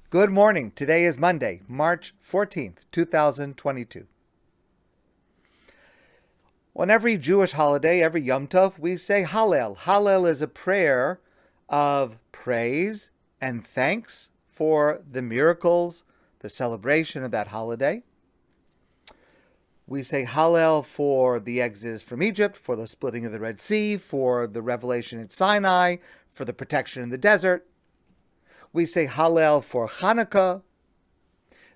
Good morning. Today is Monday, March 14th, 2022. On every Jewish holiday, every Yom Tov, we say Hallel. Hallel is a prayer of praise and thanks for the miracles, the celebration of that holiday. We say Hallel for the exodus from Egypt, for the splitting of the Red Sea, for the revelation at Sinai, for the protection in the desert. We say Hallel for Hanukkah.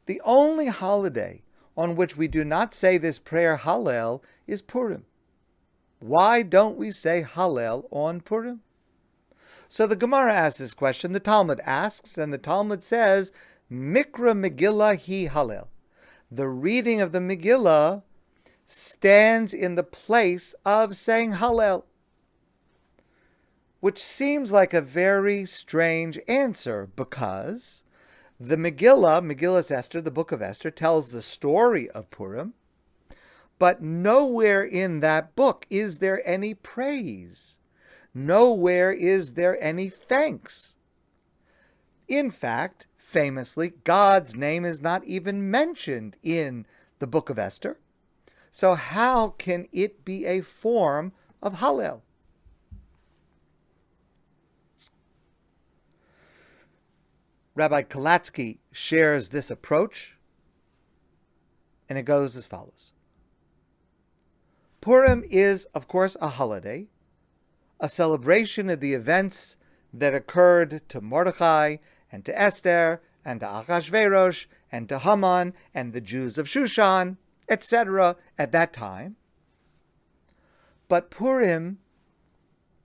The only holiday on which we do not say this prayer Hallel is Purim. Why don't we say Hallel on Purim? So the Gemara asks this question, the Talmud asks, and the Talmud says, Mikra Megillah hi Hallel. The reading of the Megillah stands in the place of saying Hallel, which seems like a very strange answer because the Megillah Esther, the book of Esther, tells the story of Purim, but nowhere in that book is there any praise. Nowhere is there any thanks. In fact, famously, God's name is not even mentioned in the book of Esther. So how can it be a form of Hallel? Rabbi Kalatsky shares this approach, and it goes as follows. Purim is, of course, a holiday, a celebration of the events that occurred to Mordechai and to Esther and to Achashverosh and to Haman and the Jews of Shushan, etc. at that time. But Purim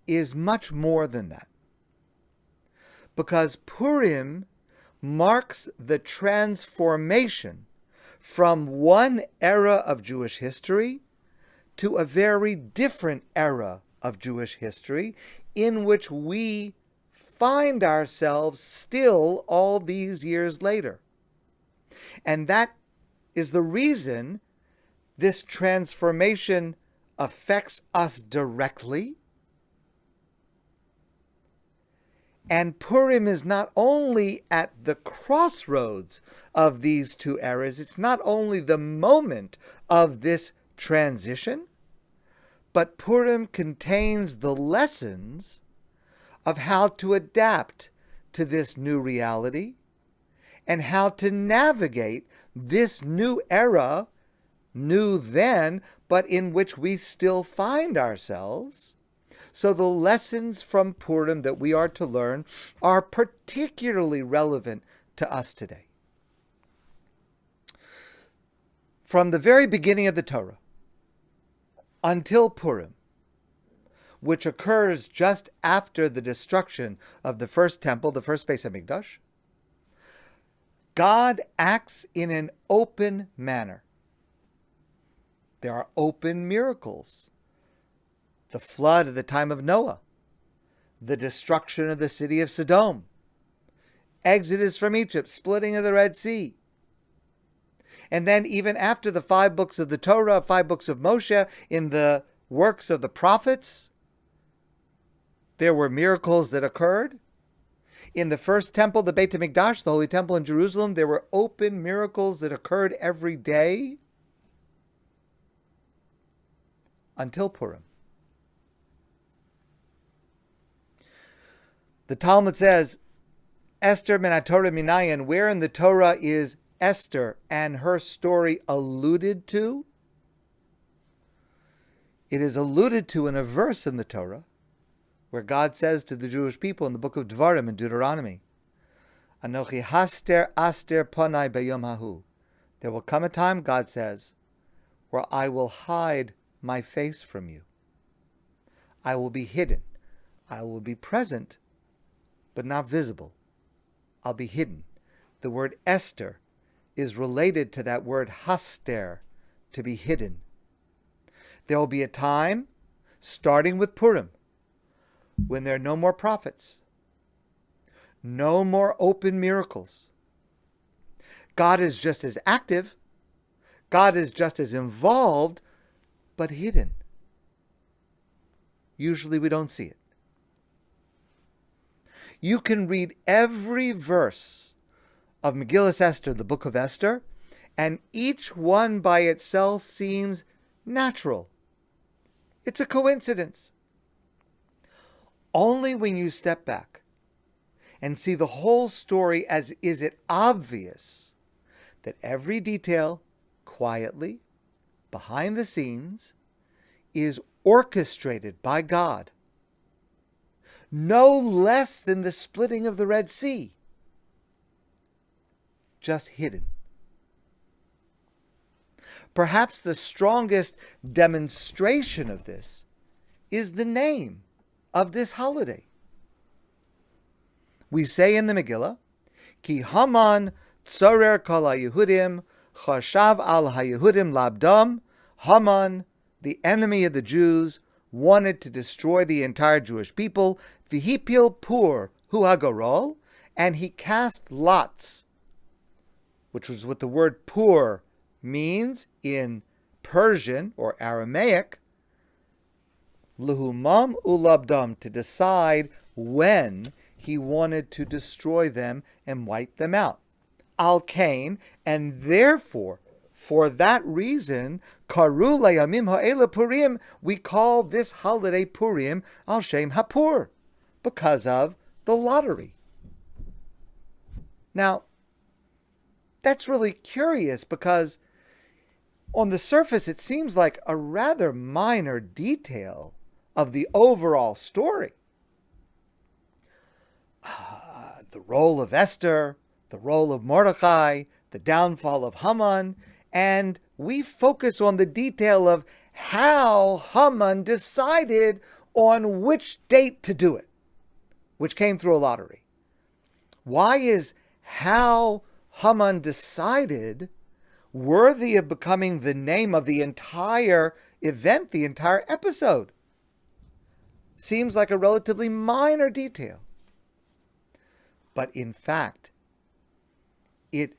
is much more than that, because Purim marks the transformation from one era of Jewish history to a very different era of Jewish history in which we find ourselves still all these years later. And that is the reason this transformation affects us directly. And Purim is not only at the crossroads of these two eras, it's not only the moment of this transition, but Purim contains the lessons of how to adapt to this new reality and how to navigate this new era, new then, but in which we still find ourselves. So the lessons from Purim that we are to learn are particularly relevant to us today. From the very beginning of the Torah until Purim, which occurs just after the destruction of the first temple, the first Beis HaMikdash, God acts in an open manner. There are open miracles. The flood at the time of Noah, the destruction of the city of Sodom, exodus from Egypt, splitting of the Red Sea. And then even after the 5 books of the Torah, 5 books of Moshe, in the works of the prophets, there were miracles that occurred. In the first temple, the Beit HaMikdash, the Holy Temple in Jerusalem, there were open miracles that occurred every day until Purim. The Talmud says, Esther min haTorah minayin, where in the Torah is Esther and her story alluded to? It is alluded to in a verse in the Torah where God says to the Jewish people in the book of Devarim in Deuteronomy, Anochi haster aster panai beyom hahu. There will come a time, God says, where I will hide my face from you. I will be hidden. I will be present, but not visible. I'll be hidden. The word Esther is related to that word haster, to be hidden. There will be a time, starting with Purim, when there are no more prophets, no more open miracles. God is just as active, God is just as involved, but hidden. Usually we don't see it. You can read every verse of Megillas Esther, the book of Esther, and each one by itself seems natural. It's a coincidence. Only when you step back and see the whole story as is it obvious that every detail, quietly, behind the scenes, is orchestrated by God. No less than the splitting of the Red Sea. Just hidden. Perhaps the strongest demonstration of this is the name of this holiday. We say in the Megillah, Ki Haman tzorer kol haYehudim chashav al haYehudim labdam. Haman, the enemy of the Jews, wanted to destroy the entire Jewish people. V'hipil pur hu hagorol, and he cast lots, which was what the word pur means in Persian or Aramaic, Luhumam ulabdam, to decide when he wanted to destroy them and wipe them out. Al Kain, and therefore, for that reason, Karu layamim ha'ela Purim, we call this holiday Purim al Shem Hapur, because of the lottery. Now, that's really curious because on the surface it seems like a rather minor detail of the overall story. The role of Esther, the role of Mordechai, the downfall of Haman, and we focus on the detail of how Haman decided on which date to do it, which came through a lottery. Why is how Haman decided worthy of becoming the name of the entire event, the entire episode? Seems like a relatively minor detail. But in fact, it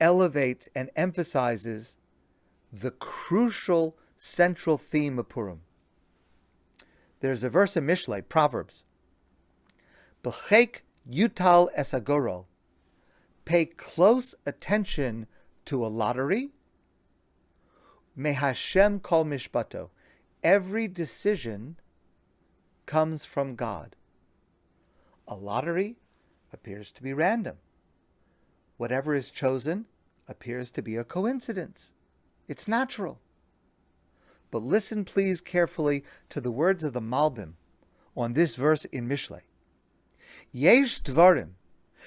elevates and emphasizes the crucial central theme of Purim. There's a verse in Mishlei, Proverbs, B'chek yutal esagoro, pay close attention to a lottery, Mehashem kol mishpato, every decision comes from God. A lottery appears to be random. Whatever is chosen appears to be a coincidence. It's natural. But listen please carefully to the words of the Malbim on this verse in Mishlei. Yesh dvarim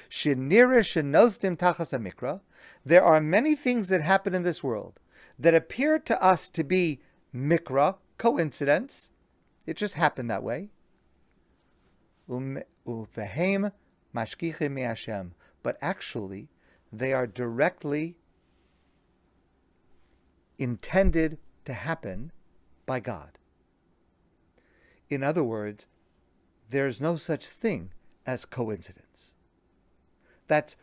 shenira shenosdim tachas hamikra. There are many things that happen in this world that appear to us to be mikra, coincidence. It just happened that way. Uvehem mashkichim me'Hashem. But actually, they are directly intended to happen by God. In other words, there's no such thing as coincidence. That's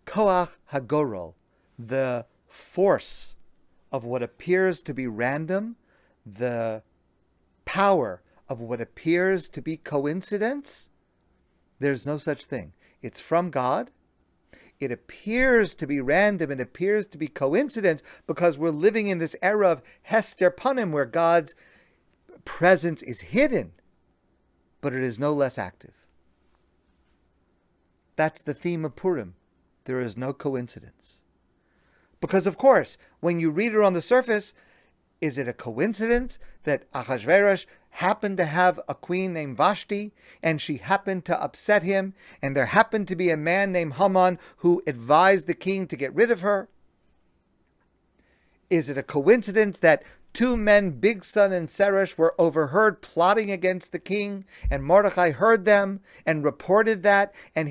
koach hagorol, the force of what appears to be random, the power of what appears to be coincidence. There's no such thing. It's from God. It appears to be random, it appears to be coincidence because we're living in this era of Hester Panim where God's presence is hidden, but it is no less active. That's the theme of Purim. There is no coincidence. Because of course, when you read it on the surface, is it a coincidence that Achashverosh happened to have a queen named Vashti, and she happened to upset him, and there happened to be a man named Haman who advised the king to get rid of her? Is it a coincidence that two men, Bigsan and Seresh, were overheard plotting against the king, and Mordechai heard them and reported that, and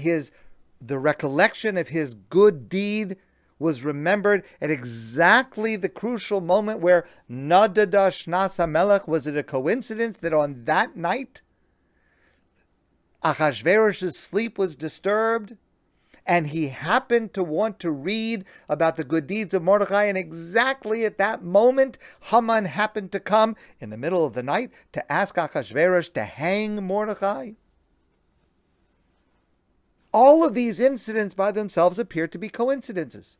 the recollection of his good deed was remembered at exactly the crucial moment where Nadada Shnas HaMelech? Was it a coincidence that on that night Achashverosh's sleep was disturbed and he happened to want to read about the good deeds of Mordechai, and exactly at that moment Haman happened to come in the middle of the night to ask Achashverosh to hang Mordechai? all of these incidents by themselves appear to be coincidences.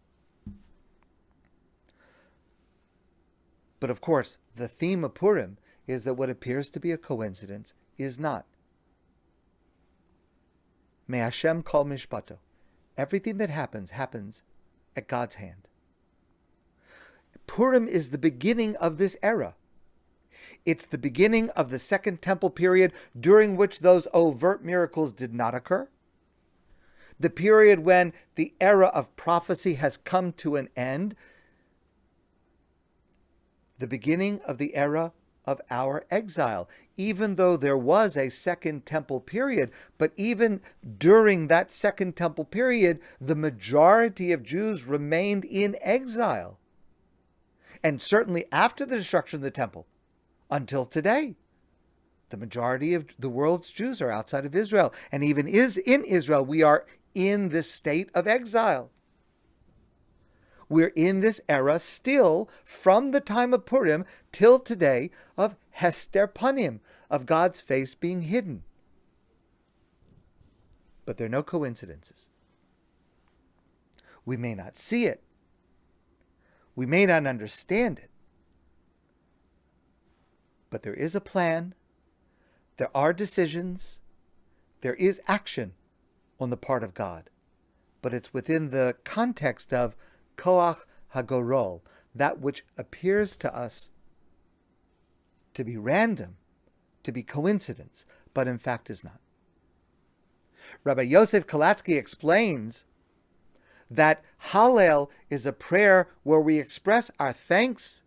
But of course, the theme of Purim is that what appears to be a coincidence is not. Me Hashem kol mishpato. Everything that happens at God's hand. Purim is the beginning of this era. It's the beginning of the Second Temple period, during which those overt miracles did not occur. The period when the era of prophecy has come to an end. The beginning of the era of our exile, even though there was a Second Temple period. But even during that Second Temple period, the majority of Jews remained in exile. And certainly after the destruction of the temple, until today, the majority of the world's Jews are outside of Israel. And even in Israel, we are in this state of exile. We're in this era still, from the time of Purim till today, of Hester Panim, of God's face being hidden. But there are no coincidences. We may not see it. We may not understand it. But there is a plan. There are decisions. There is action on the part of God. But it's within the context of Koach HaGorol, that which appears to us to be random, to be coincidence, but in fact is not. Rabbi Yosef Kalatsky explains that Hallel is a prayer where we express our thanks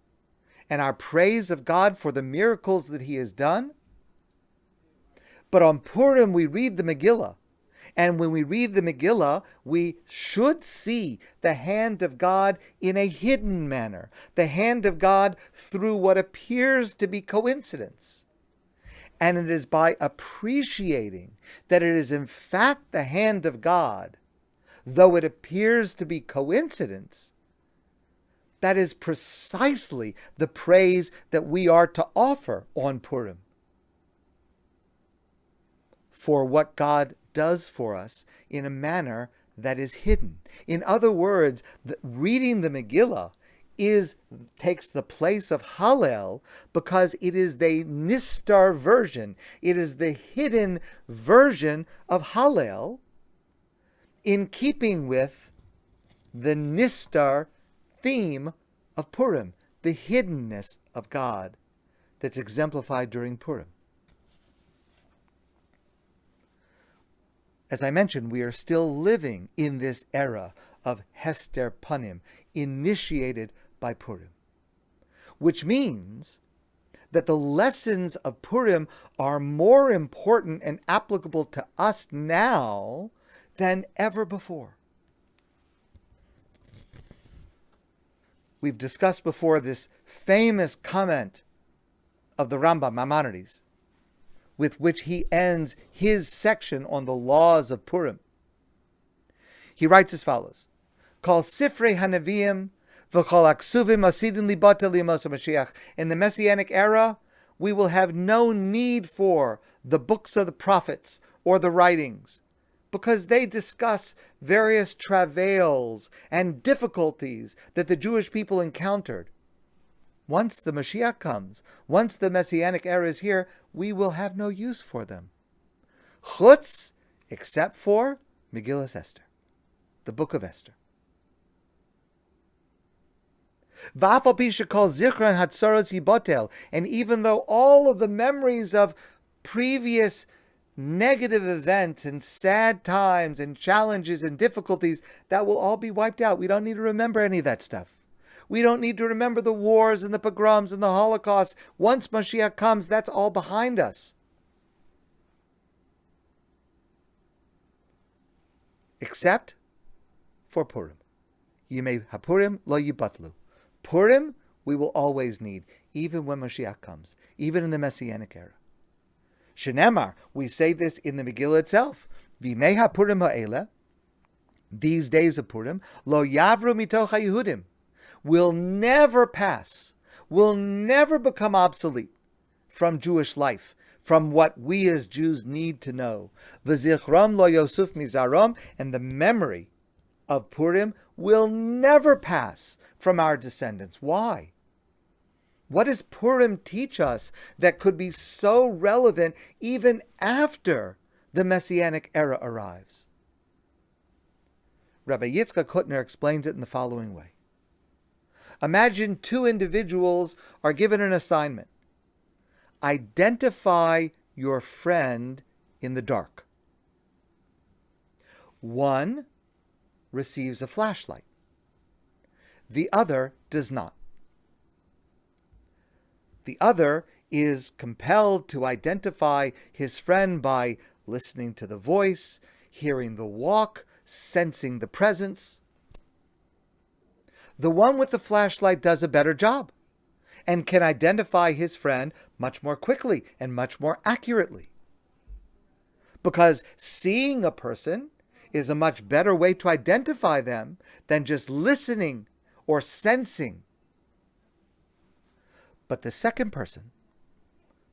and our praise of God for the miracles that He has done. But on Purim we read the Megillah. And when we read the Megillah, we should see the hand of God in a hidden manner, the hand of God through what appears to be coincidence. And it is by appreciating that it is in fact the hand of God, though it appears to be coincidence, that is precisely the praise that we are to offer on Purim for what God does for us in a manner that is hidden. In other words, reading the Megillah takes the place of Hallel because it is the Nistar version. It is the hidden version of Hallel, in keeping with the Nistar theme of Purim, the hiddenness of God that's exemplified during Purim. As I mentioned, we are still living in this era of Hester Panim, initiated by Purim, which means that the lessons of Purim are more important and applicable to us now than ever before. We've discussed before this famous comment of the Rambam, Maimonides, with which he ends his section on the laws of Purim. He writes as follows: Kol Sifrei Hanavim v'Kol Aksuvim Asidin Libata Liamos HaMashiach. In the Messianic era, we will have no need for the books of the prophets or the writings, because they discuss various travails and difficulties that the Jewish people encountered. Once the Mashiach comes, once the Messianic era is here, we will have no use for them. Chutz, except for Megillas Esther, the book of Esther. And even though all of the memories of previous negative events and sad times and challenges and difficulties, that will all be wiped out. We don't need to remember any of that stuff. We don't need to remember the wars and the pogroms and the Holocaust. Once Mashiach comes, that's all behind us. Except for Purim. Yimei HaPurim lo yibatlu. Purim we will always need, even when Mashiach comes, even in the Messianic era. Shenemar, we say this in the Megillah itself. V'imei HaPurim ha'ela, these days of Purim, lo yavru mitoch HaYehudim, will never pass, will never become obsolete from Jewish life, from what we as Jews need to know. V'zichram lo yosuf mizarom, and the memory of Purim will never pass from our descendants. Why? What does Purim teach us that could be so relevant even after the Messianic era arrives? Rabbi Yitzchak Hutner explains it in the following way. Imagine two individuals are given an assignment. Identify your friend in the dark. One receives a flashlight. The other does not. The other is compelled to identify his friend by listening to the voice, hearing the walk, sensing the presence. The one with the flashlight does a better job and can identify his friend much more quickly and much more accurately. Because seeing a person is a much better way to identify them than just listening or sensing. But the second person,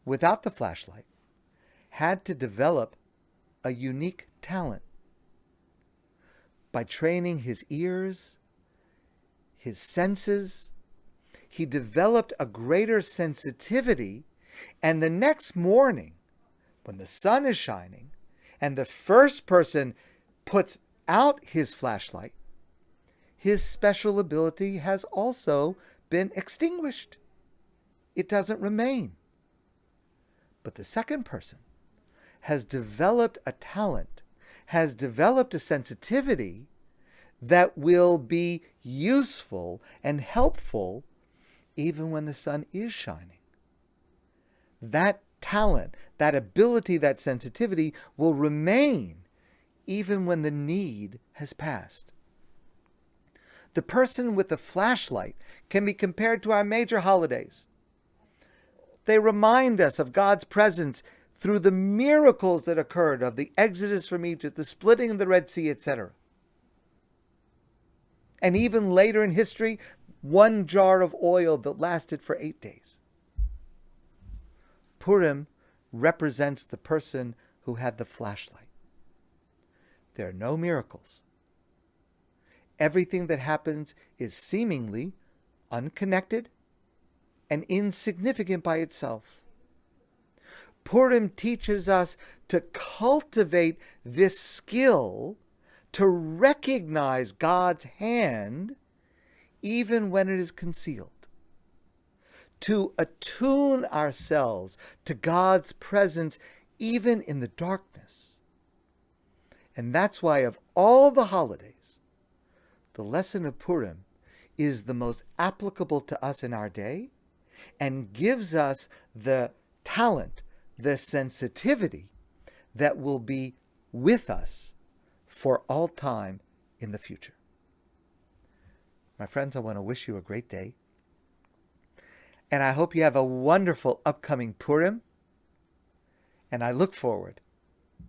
without the flashlight, had to develop a unique talent. By training his ears, his senses, he developed a greater sensitivity, and the next morning, when the sun is shining, and the first person puts out his flashlight, his special ability has also been extinguished. It doesn't remain. But the second person has developed a talent, has developed a sensitivity that will be useful and helpful even when the sun is shining. That talent, that ability, that sensitivity will remain even when the need has passed. The person with the flashlight can be compared to our major holidays. They remind us of God's presence through the miracles that occurred of the exodus from Egypt, the splitting of the Red Sea, etc. And even later in history, one jar of oil that lasted for 8 days. Purim represents the person who had the flashlight. There are no miracles. Everything that happens is seemingly unconnected and insignificant by itself. Purim teaches us to cultivate this skill to recognize God's hand even when it is concealed, to attune ourselves to God's presence even in the darkness. And that's why of all the holidays, the lesson of Purim is the most applicable to us in our day and gives us the talent, the sensitivity that will be with us for all time in the future. My friends, I want to wish you a great day. And I hope you have a wonderful upcoming Purim. And I look forward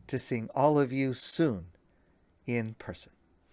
to seeing all of you soon in person.